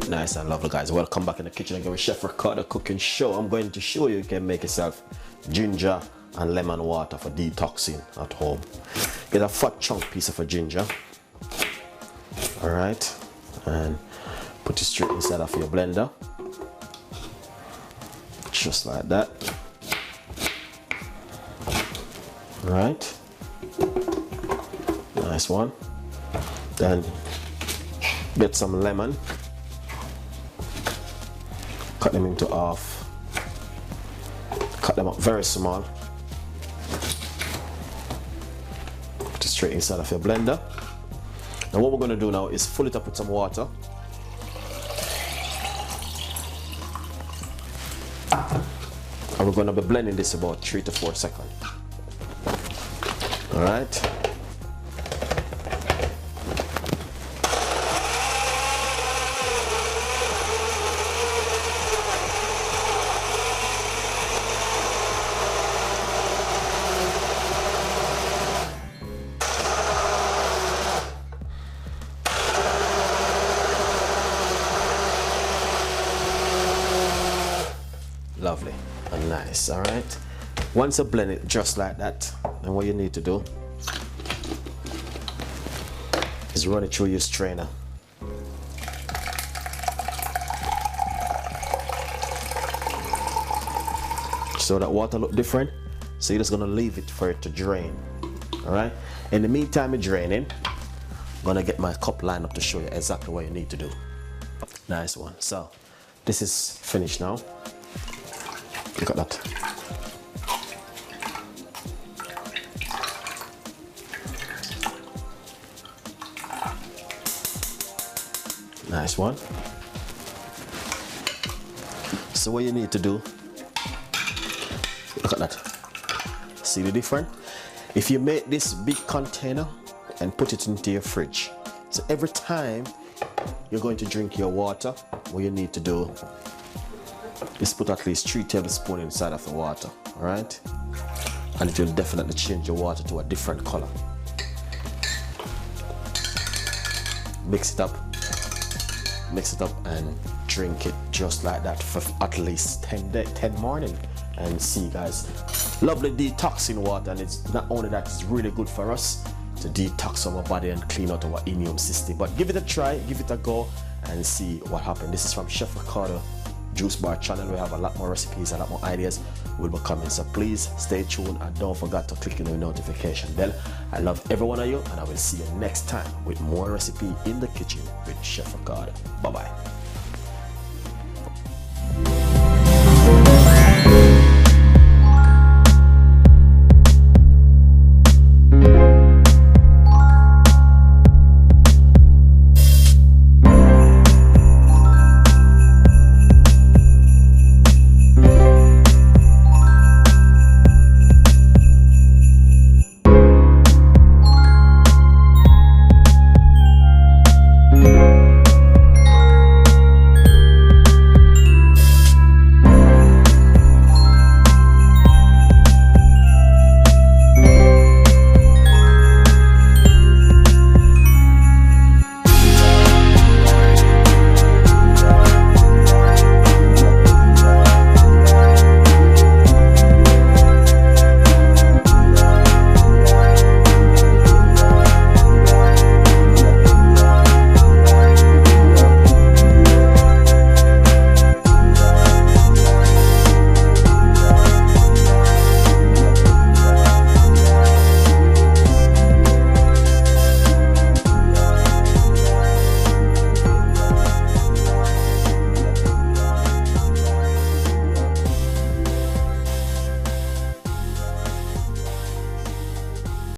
Nice and lovely, guys. Welcome back in the kitchen again with Chef Ricardo cooking show. I'm going to show you can make yourself ginger and lemon water for detoxing at home. Get a fat chunk piece of a ginger, all right, and put it straight inside of your blender, just like that. All right, nice one. Then get some lemon, cut them into half, cut them up very small, put it straight inside of your blender. Now what we're going to do now is fill it up with some water. And we're going to be blending this about 3 to 4 seconds. All right. Lovely and nice. All right, once you blend it just like that, then what you need to do is run it through your strainer. So that water look different, so you're just gonna leave it for it to drain. All right, in the meantime you're draining, I'm gonna get my cup lined up to show you exactly what you need to do. Nice one. So this is finished now. Look at that. Nice one. So what you need to do, look at that. See the difference? If you make this big container and put it into your fridge, so every time you're going to drink your water, what you need to do is put at least 3 tablespoons inside of the water, all right? And it will definitely change your water to a different color. Mix it up and drink it just like that for at least 10 morning. And see, guys, lovely detoxing water, and it's not only that, it's really good for us to detox our body and clean out our immune system. But give it a try, give it a go, and see what happens. This is from Chef Ricardo Juice Bar channel. We have a lot more recipes, a lot more ideas will be coming, so please stay tuned and don't forget to click on the notification bell. I love every one of you, and I will see you next time with more recipe in the kitchen with Chef Ricardo. Bye bye.